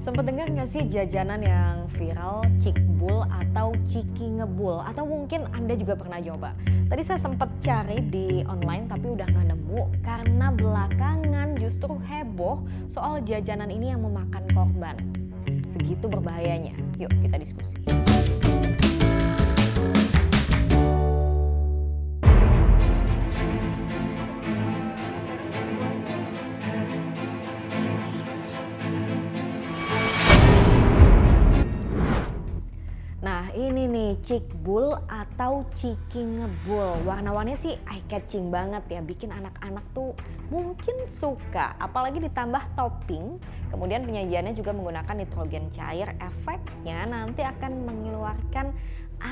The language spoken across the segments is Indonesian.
Sempet dengar nggak sih jajanan yang viral cikbul atau ciki ngebul? Atau mungkin Anda juga pernah coba? Tadi saya sempat cari di online tapi udah nggak nemu karena belakangan justru heboh soal jajanan ini yang memakan korban. Segitu berbahayanya. Yuk kita diskusi. Nah ini nih cikbul atau ciki ngebul. Warna-warninya sih eye catching banget ya. Bikin anak-anak tuh mungkin suka. Apalagi ditambah topping. Kemudian penyajiannya juga menggunakan nitrogen cair. Efeknya nanti akan mengeluarkan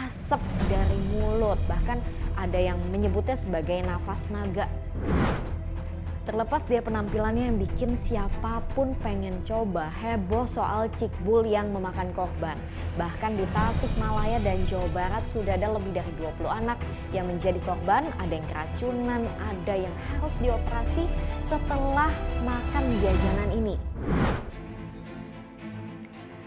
asap dari mulut. Bahkan ada yang menyebutnya sebagai nafas naga. Terlepas dia penampilannya yang bikin siapapun pengen coba, heboh soal cikbul yang memakan korban. Bahkan di Tasikmalaya dan Jawa Barat sudah ada lebih dari 20 anak yang menjadi korban, ada yang keracunan, ada yang harus dioperasi setelah makan jajanan ini.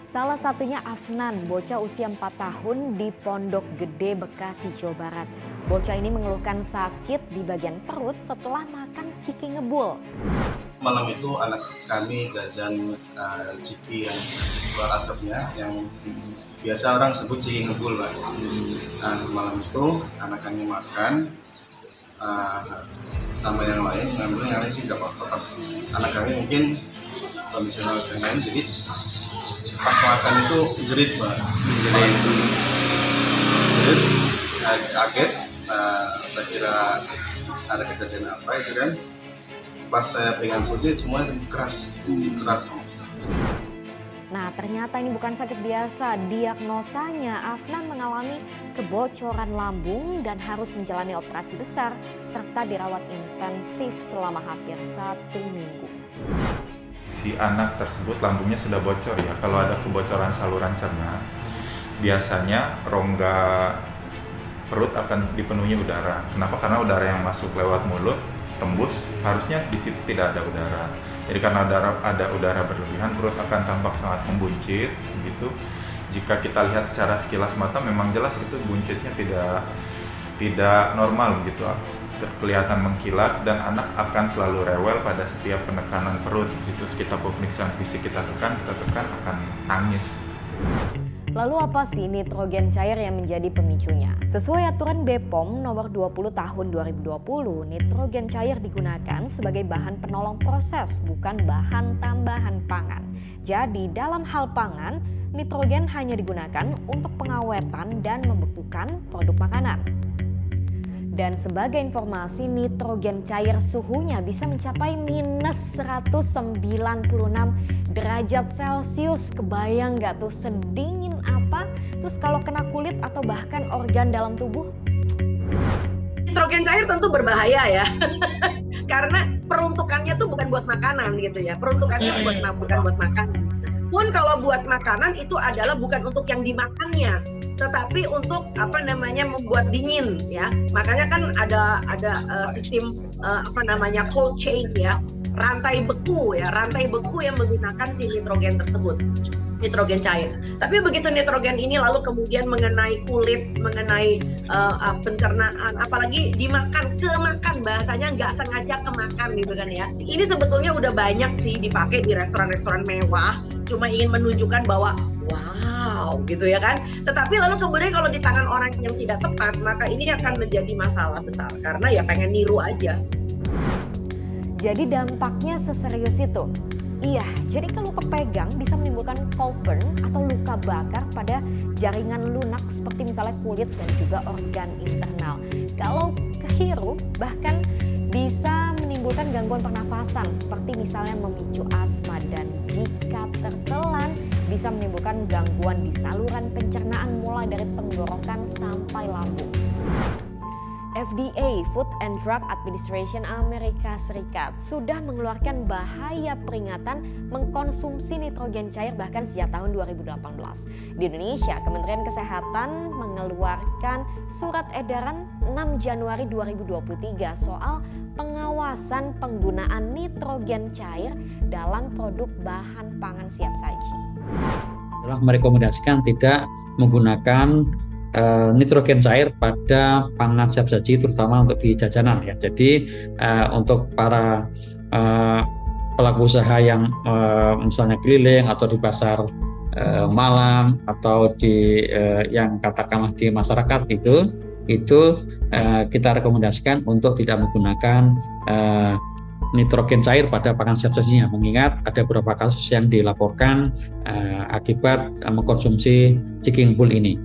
Salah satunya Afnan, bocah usia 4 tahun di Pondok Gede, Bekasi, Jawa Barat. Bocah ini mengeluhkan sakit di bagian perut setelah makan ciki ngebul. Malam itu anak kami jajan ciki yang keluar asapnya, yang biasa orang sebut ciki ngebul, Pak. Nah, malam itu anak kami makan, tambah yang lain, ngambil yang lain sih nggak apa-apa. Pas anak kami mungkin kondisional yang lain, jadi pas makan itu jerit, Pak. Jerit, kaget. Saya kira ada kejadian apa itu kan. Pas saya pegang kulit semua keras. Nah ternyata ini bukan sakit biasa. Diagnosanya Afnan mengalami kebocoran lambung dan harus menjalani operasi besar serta dirawat intensif selama hampir 1 minggu. Si anak tersebut lambungnya sudah bocor ya. Kalau ada kebocoran saluran cerna, biasanya rongga perut akan dipenuhi udara. Kenapa? Karena udara yang masuk lewat mulut tembus, harusnya di situ tidak ada udara. Jadi karena ada udara berlebihan, perut akan tampak sangat membuncit gitu. Jika kita lihat secara sekilas mata memang jelas itu buncitnya tidak normal gitu. Kelihatan mengkilat dan anak akan selalu rewel pada setiap penekanan perut gitu. Sekitar pemeriksaan fisik kita tekan akan nangis. Lalu apa sih nitrogen cair yang menjadi pemicunya? Sesuai aturan BPOM nomor 20 tahun 2020, nitrogen cair digunakan sebagai bahan penolong proses, bukan bahan tambahan pangan. Jadi dalam hal pangan, nitrogen hanya digunakan untuk pengawetan dan membekukan produk makanan. Dan sebagai informasi, nitrogen cair suhunya bisa mencapai minus 196 derajat Celcius. Kebayang gak tuh sedingin apa? Terus kalau kena kulit atau bahkan organ dalam tubuh? Nitrogen cair tentu berbahaya ya. Karena peruntukannya tuh bukan buat makanan gitu ya. Peruntukannya bukan buat makanan. Pun kalau buat makanan itu adalah bukan untuk yang dimakannya, tetapi untuk membuat dingin ya. Makanya kan ada sistem cold chain ya, rantai beku yang menggunakan si nitrogen tersebut, nitrogen cair. Tapi begitu nitrogen ini lalu kemudian mengenai kulit, mengenai pencernaan, apalagi kemakan, bahasanya nggak sengaja kemakan gitu kan ya. Ini sebetulnya udah banyak sih dipakai di restoran-restoran mewah, cuma ingin menunjukkan bahwa wow gitu ya kan. Tetapi lalu kemudian kalau di tangan orang yang tidak tepat, maka ini akan menjadi masalah besar karena ya pengen niru aja. Jadi dampaknya seserius itu? Iya, jadi kalau kepegang bisa menimbulkan cold burn atau luka bakar pada jaringan lunak seperti misalnya kulit dan juga organ internal. Kalau kehirup bahkan bisa menimbulkan gangguan pernafasan seperti misalnya memicu asma, dan jika tertelan bisa menimbulkan gangguan di saluran pencernaan mulai dari tenggorokan sampai lambung. FDA, Food and Drug Administration Amerika Serikat, sudah mengeluarkan bahaya peringatan mengkonsumsi nitrogen cair bahkan sejak tahun 2018. Di Indonesia, Kementerian Kesehatan mengeluarkan surat edaran 6 Januari 2023 soal pengawasan penggunaan nitrogen cair dalam produk bahan pangan siap saji. Adalah merekomendasikan tidak menggunakan nitrogen cair pada pangan siap saji, terutama untuk di jajanan ya. Jadi untuk para pelaku usaha yang misalnya keliling atau di pasar malam atau di yang katakanlah di masyarakat itu kita rekomendasikan untuk tidak menggunakan nitrogen cair pada pakan siap sajinya, mengingat ada beberapa kasus yang dilaporkan akibat mengkonsumsi ciki ngebul ini.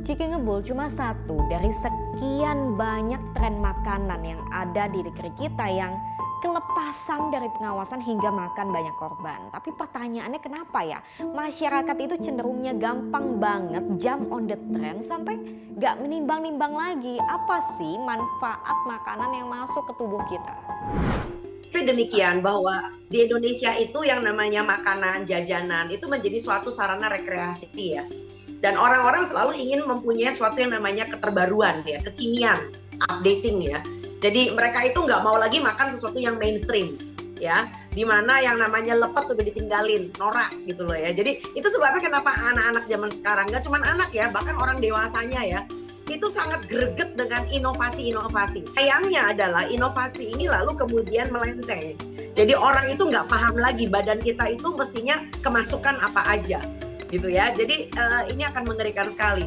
Ciki ngebul cuma satu dari sekian banyak tren makanan yang ada di negeri kita yang kelepasan dari pengawasan hingga makan banyak korban. Tapi pertanyaannya kenapa ya masyarakat itu cenderungnya gampang banget jump on the trend sampai gak menimbang-nimbang lagi apa sih manfaat makanan yang masuk ke tubuh kita. Tapi demikian bahwa di Indonesia itu yang namanya makanan, jajanan itu menjadi suatu sarana rekreasi ya. Dan orang-orang selalu ingin mempunyai suatu yang namanya keterbaruan ya, kekinian, updating ya. Jadi mereka itu nggak mau lagi makan sesuatu yang mainstream ya, dimana yang namanya lepet udah ditinggalin, norak gitu loh ya. Jadi itu sebabnya kenapa anak-anak zaman sekarang, nggak cuma anak ya, bahkan orang dewasanya ya, itu sangat greget dengan inovasi-inovasi. Sayangnya adalah inovasi ini lalu kemudian melenceng. Jadi orang itu nggak paham lagi badan kita itu mestinya kemasukan apa aja gitu ya. Jadi ini akan mengerikan sekali.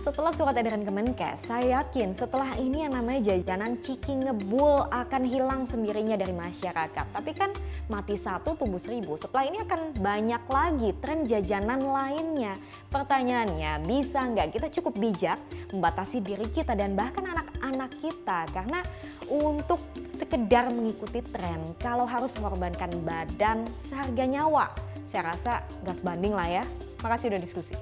Setelah surat edaran Kemenkes, saya yakin setelah ini yang namanya jajanan ciki ngebul akan hilang sendirinya dari masyarakat. Tapi kan mati satu tumbuh seribu, setelah ini akan banyak lagi tren jajanan lainnya. Pertanyaannya, bisa nggak kita cukup bijak membatasi diri kita dan bahkan anak-anak kita? Karena untuk sekedar mengikuti tren, kalau harus mengorbankan badan seharga nyawa, saya rasa nggak sebanding lah ya. Makasih udah diskusi.